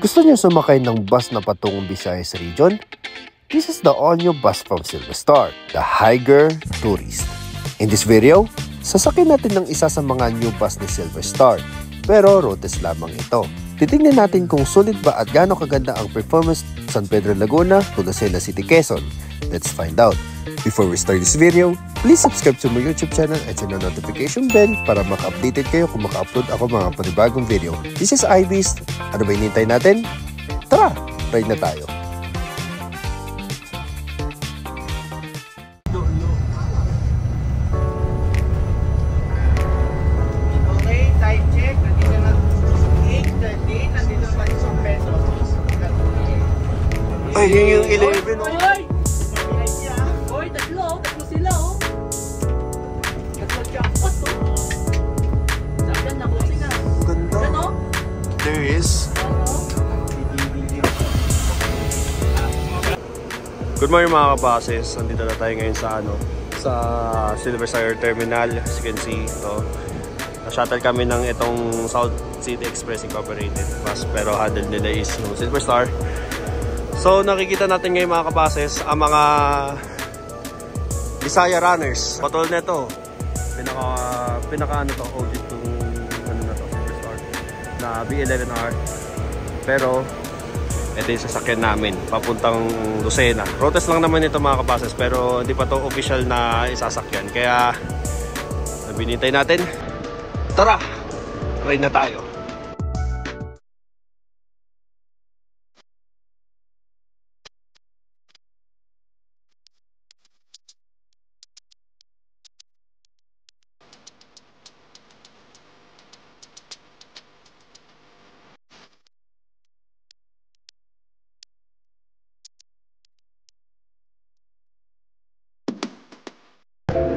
Gusto niyo sumakay ng bus na patungong Visayas Region? This is the all-new bus from Silver Star, the Higer Tourist. In this video, sasakyan natin ng isa sa mga new bus ni Silver Star, pero routes lamang ito. Titingnan natin kung sulit ba at gaano kaganda ang performance San Pedro Laguna to Lucena City, Quezon. Let's find out. Before we start this video, please subscribe to my YouTube channel at hit the notification bell para maka-updated kayo kung maka-upload ako mga panibagong video. This is Ibis. Ano ba hinihintay natin? Tara, ride na tayo. Okay, time check. Nandito na 8:30. Nandito na tayo sa Pedro. Ay, yun yung 11. Hoy, tatlo sila oh. Tatlo jackpot oh. Sabihan na ko sila. Ganda. Ano? There is. Good morning mga kabases. Nandito na tayo ngayon sa Silver Star Terminal. As you can see, ito. Na-shuttle kami ng itong South City Express Incorporated bus, pero handle nila is yung Silver Star. So nakikita natin ngayon mga kabases ang mga Bisaya runners. Patol na ito. Pinaka ano to, OG itong ano na to, Silver Star na B11R. Pero ito yung sasakyan namin papuntang Lucena. Routes lang naman ito mga kabases, pero hindi pa to official na isasakyan. Kaya binintay natin. Tara! Ride na tayo.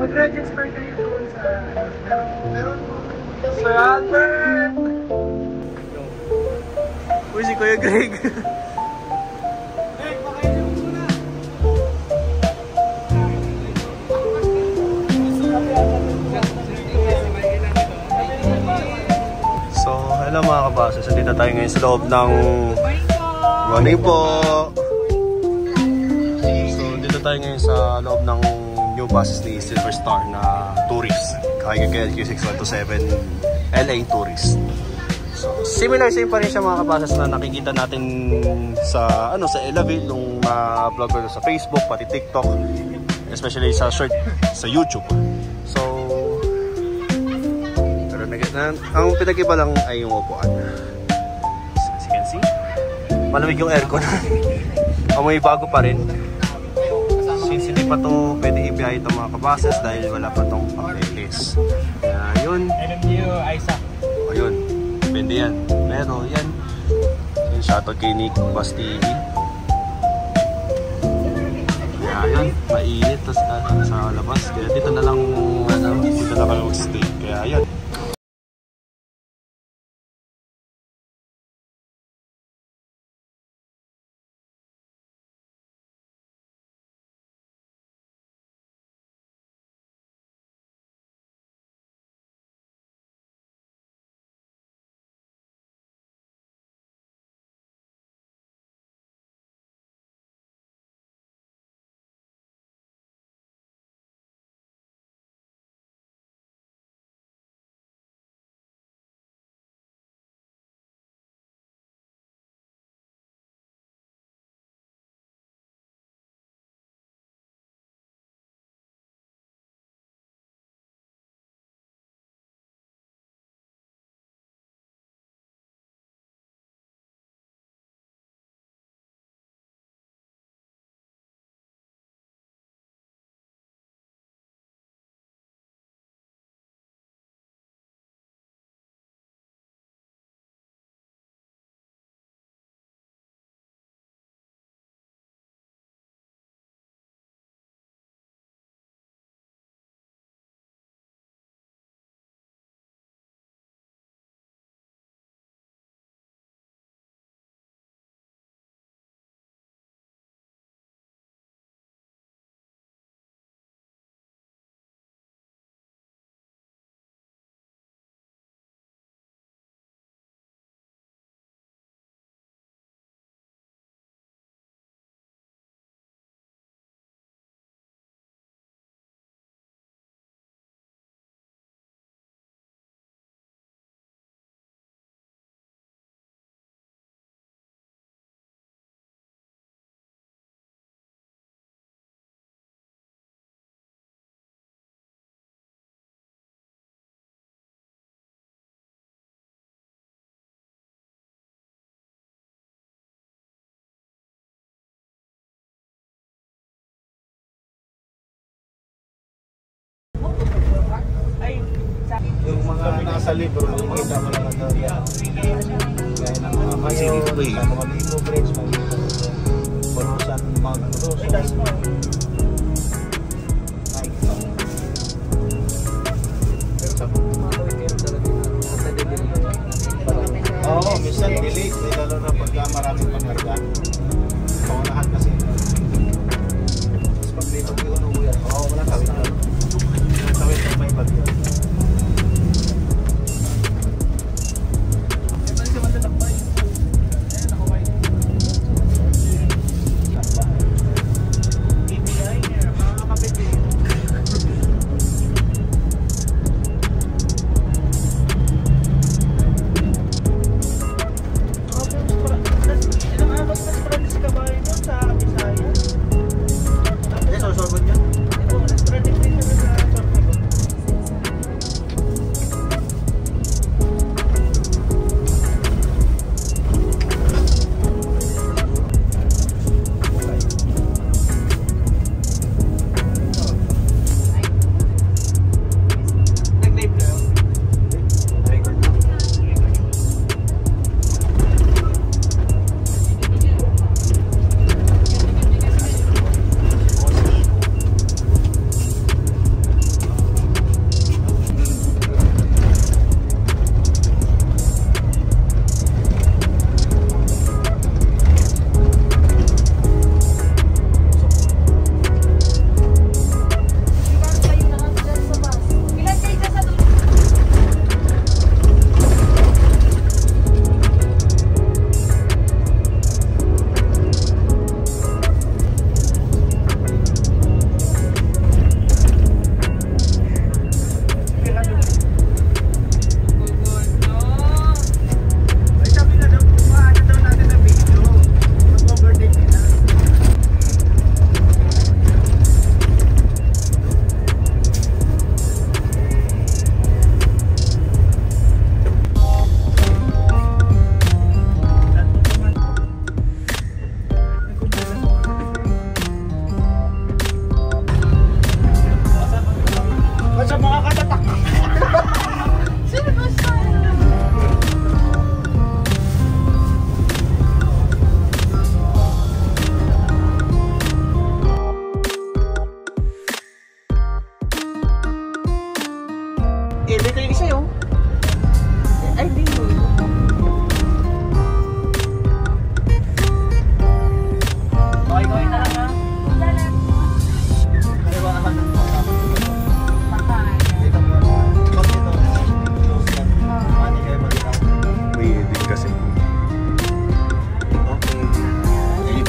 Mag-register kayo doon sa Sir Albert! Uy, si Kuya Greg. Greg, pakainin mo muna! So, hello mga kabases. Dito tayo ngayon sa loob ng morning po. So, dito tayo ngayon sa loob ng new buses ni Silver Star na tourist. Kaya LQ6127 LA Tourist. So, same pa rin siya mga kabases na nakikita natin sa sa Elaville nung vlogger sa Facebook, pati TikTok, especially sa short sa YouTube. So, pero ang pinag-iba lang ay yung upuan. As you can see, malamig yung aircon. Amoy bago pa rin. Since hindi pa to pwede ibiyahe itong mga kabases dahil wala pa tong papeles. Kaya yun. Isaac. O yun. Depende yan. Pero yan. Yung shoutout kay Nick Bus TV. Kaya yun. Mainit. Tapos sa labas. Kaya dito na lang mag-stay. Kaya yan. sa libro, makikita mo lang ang teorya. Gaya ng mga mayon, sa mga libo bridge, makikita mo sa Bulusan, Mount Bulusan. Oo, minsan delete, lalo na pagka maraming pangarga. Paunahan kasi. Tapos pag may bagyo na uyan, oo, wala tawid na. Tawid na may bagyo.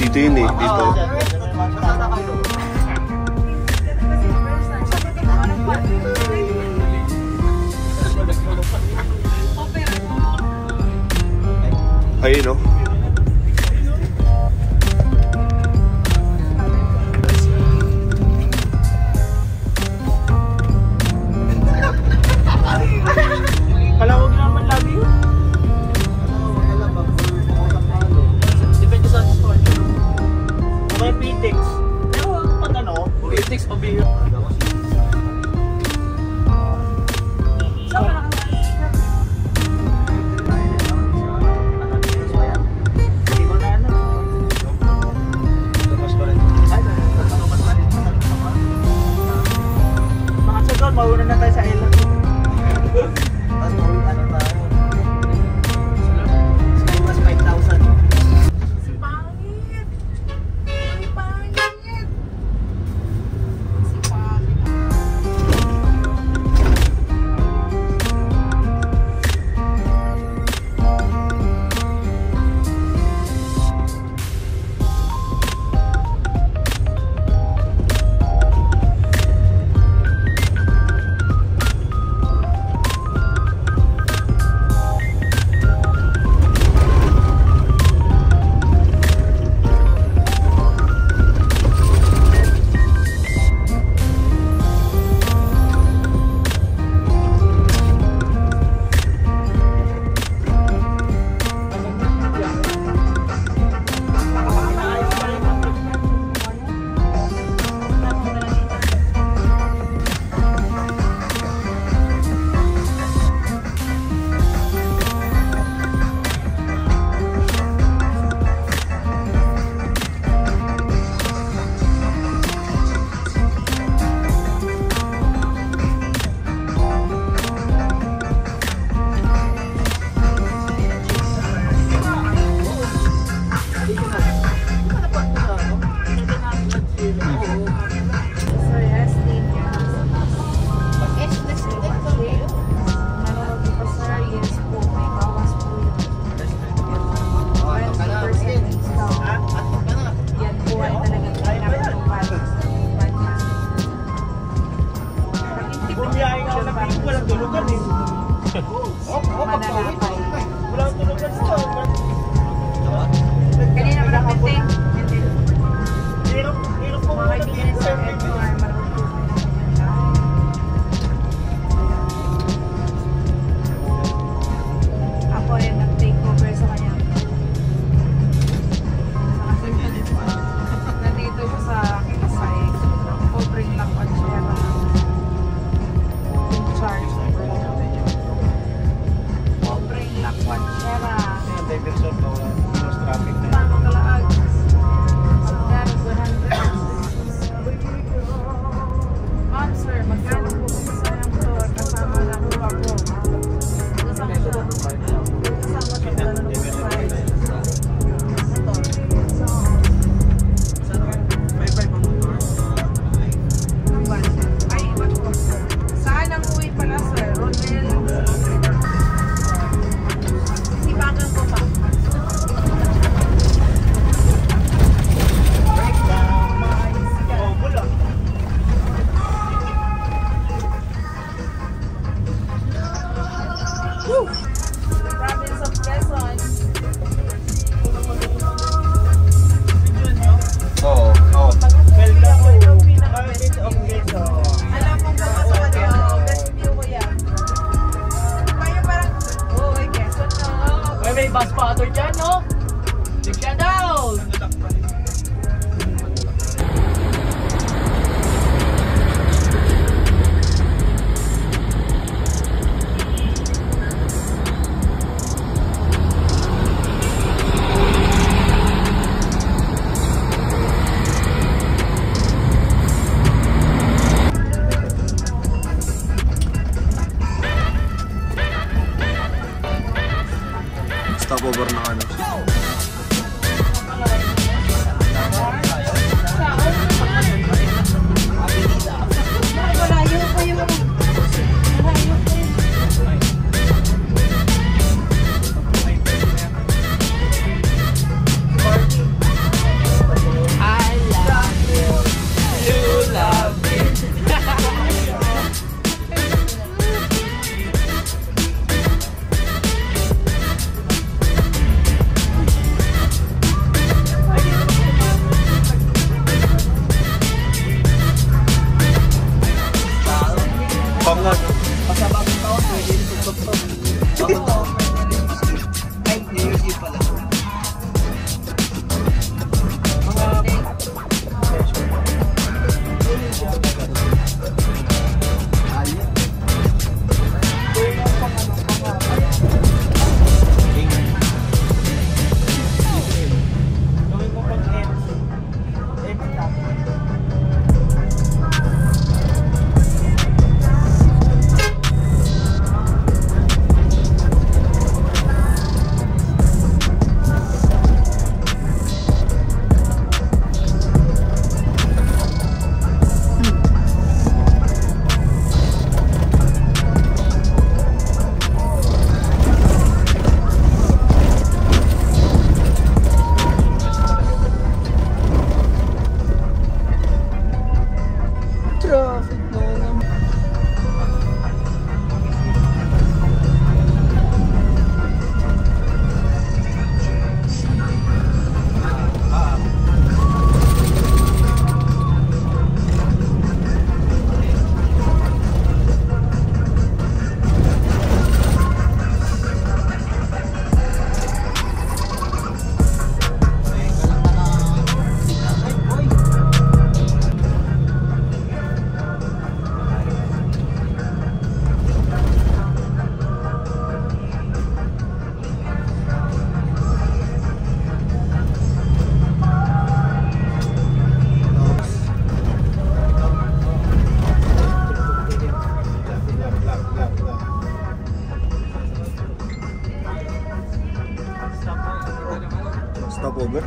Dito yun eh, dito. Ayun no? Palawag naman lagi yun. Depende sa store. May PTEX. Pero pag ano, PTEX pabiyo. stopover.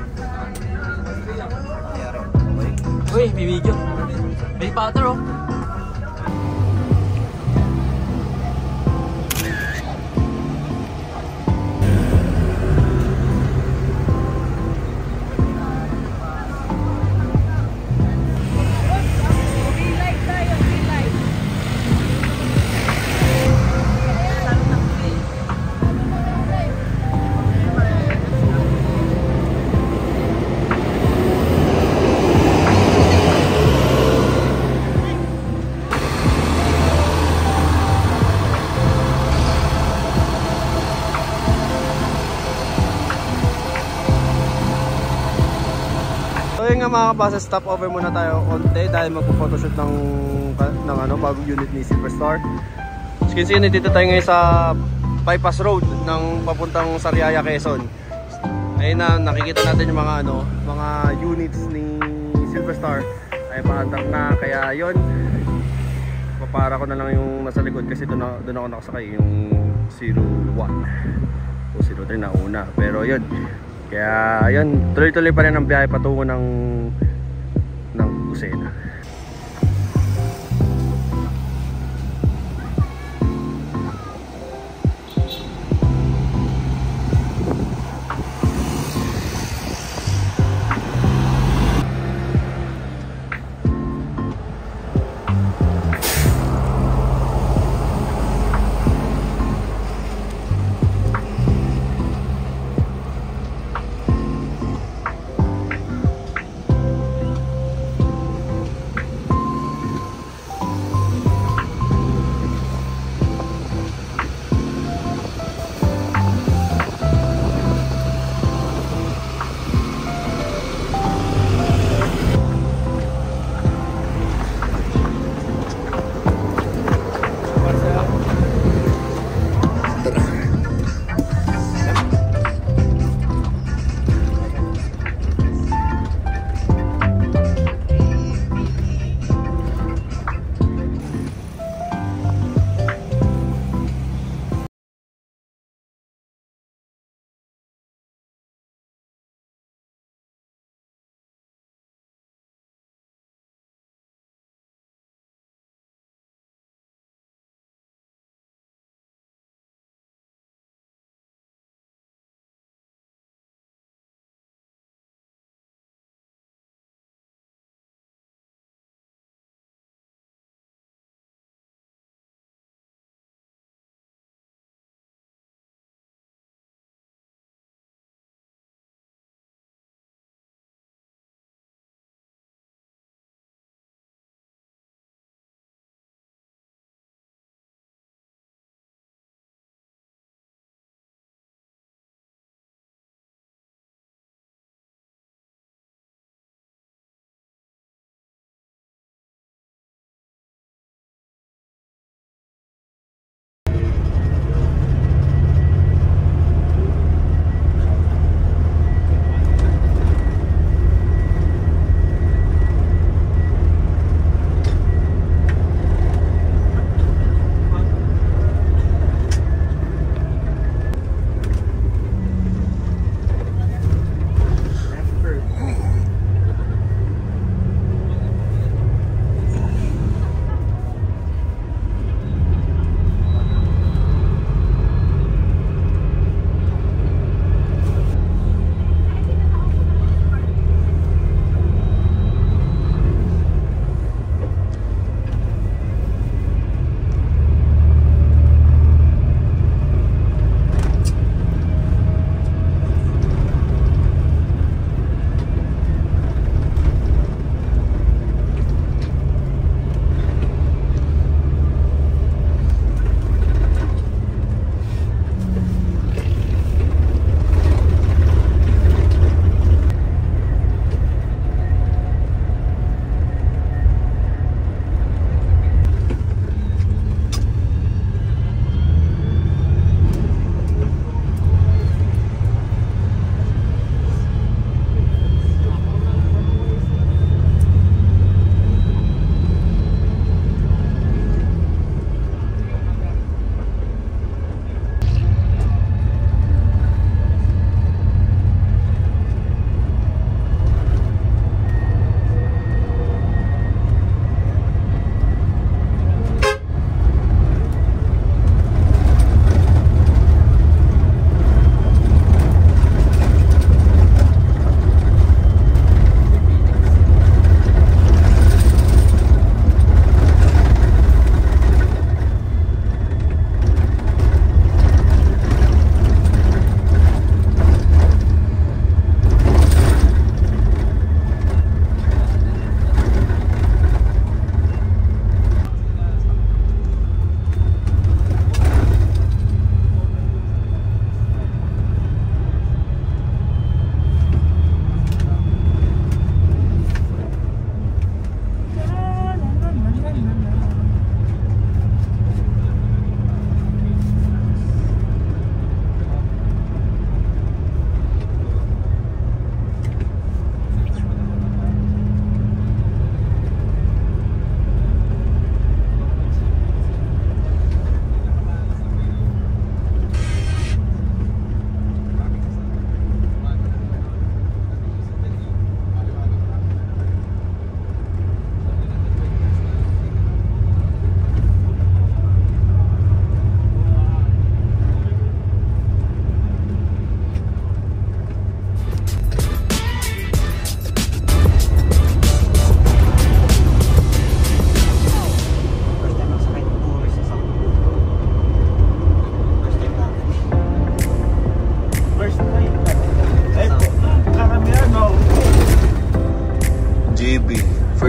Uy, may video. May powder oh. So yun nga mga kabasa, stop over muna tayo konti dahil magpo-photoshoot ng ano, bagong unit ni Silverstar. As you can see, nandito tayo ngayon sa bypass road ng papuntang Sariaya, Quezon. Ayun na, nakikita natin yung mga ano, mga units ni Silverstar ay paandar na, kaya yun, papara ko na lang yung nasa likod kasi doon ako nakasakay, yung 01 o 03 na una, pero yun. Kaya ayun, tuloy-tuloy pa rin ang biyahe patungo ng Lucena.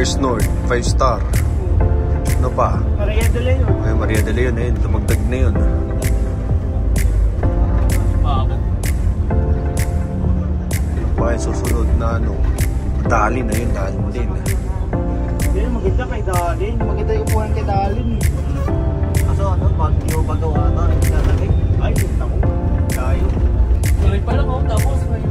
First North, 5 star. Ano pa? Maria de Leon. Ay, Maria de Leon eh. Tumagdag na yun. Ano pa yung susunod na ano? Dalin na yun, Dalin din. Hindi, maganda kay Dalin. Maganda yung upuan kay Dalin. Kaso ano, bagyo bagawa na, naglalagay. Ay, gusto ko. Tayo. Tuloy pa lang ako, tapos may...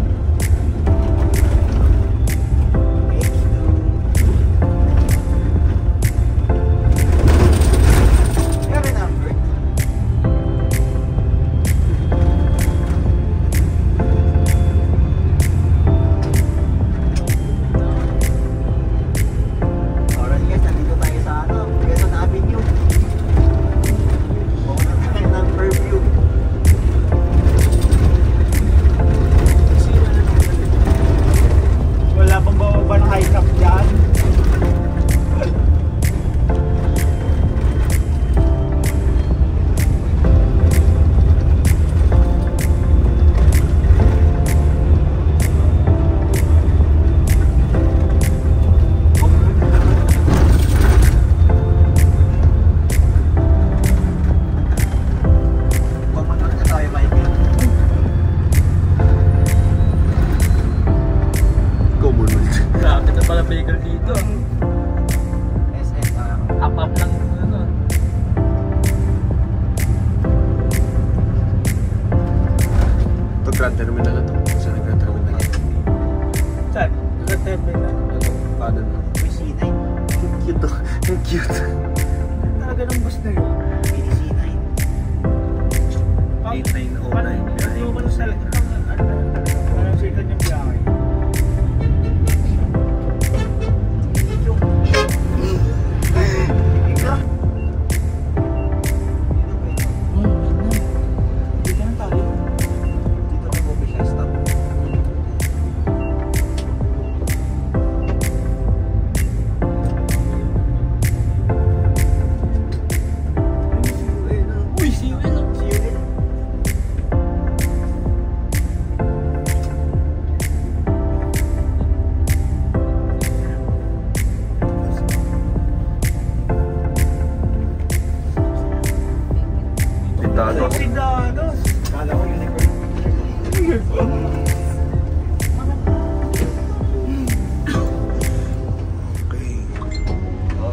Grand Terminal na to. Kasi na Grand Terminal na to. Saan? Grand Terminal. Ito, paano na? May C9. Ang cute to. Ang cute. Talaga ng bus na yun. Mini C9. 8909. Ano mo talaga? Parang sikat yung biyahe. Dados. Kala ko unicorn.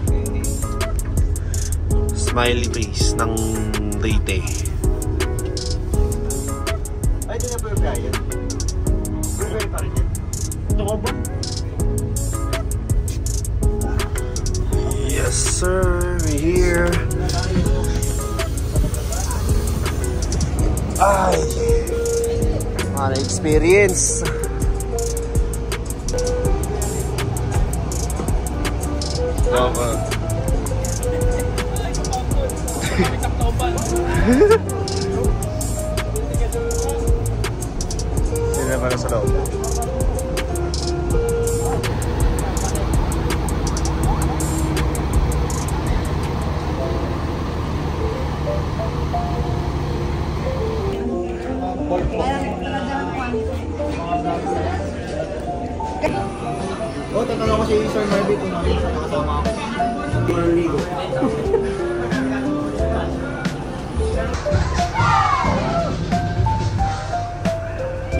Okay. Smiley face ng Leyte. Ay, di na po yung Brian. Brian pa rin yan. Ito ko ba? Yes sir, we're here. Ay, ano experience. Sino para sa loob? Oh, tatanong ko si Sir Marvin kung nakasama ako. Marligo.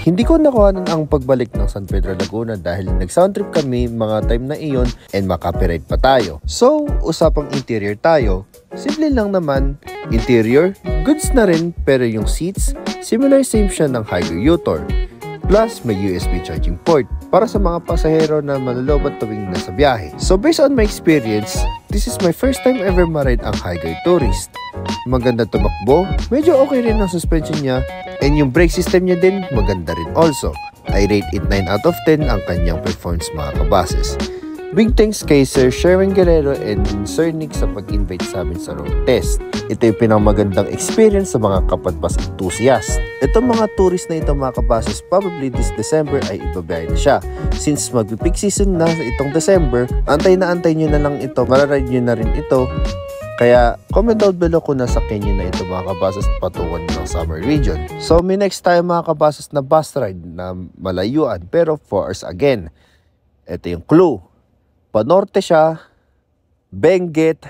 Hindi ko nakuhanan ang pagbalik ng San Pedro Laguna dahil nag-sound trip kami mga time na iyon and makapiright pa tayo. So, usapang interior tayo. Simple lang naman, interior, goods na rin pero yung seats, similar same siya ng Higer U-Tour. Plus, may USB charging port para sa mga pasahero na malulobat tuwing nasa biyahe. So based on my experience, this is my first time ever ma-ride ang Higer Tourist. Maganda tumakbo, medyo okay rin ang suspension niya, and yung brake system niya din maganda rin also. I rate it 9 out of 10 ang kanyang performance mga kabases. Big thanks kay Sir Sherwin Guerrero and Sir Nick sa pag-invite sa amin sa road test. Ito yung pinamagandang experience sa mga kapadbas enthusiast. Itong mga tourist na ito mga kabases, probably this December ay ibabay na siya. Since mag-peak season na itong December, antay nyo na lang ito, mararide nyo na rin ito. Kaya comment down below kung nasakyan nyo na ito mga kabases patungan ng summer region. So may next tayo mga kabases na bus ride na malayuan pero 4 hours again. Ito yung clue. Panorte siya, Benguet,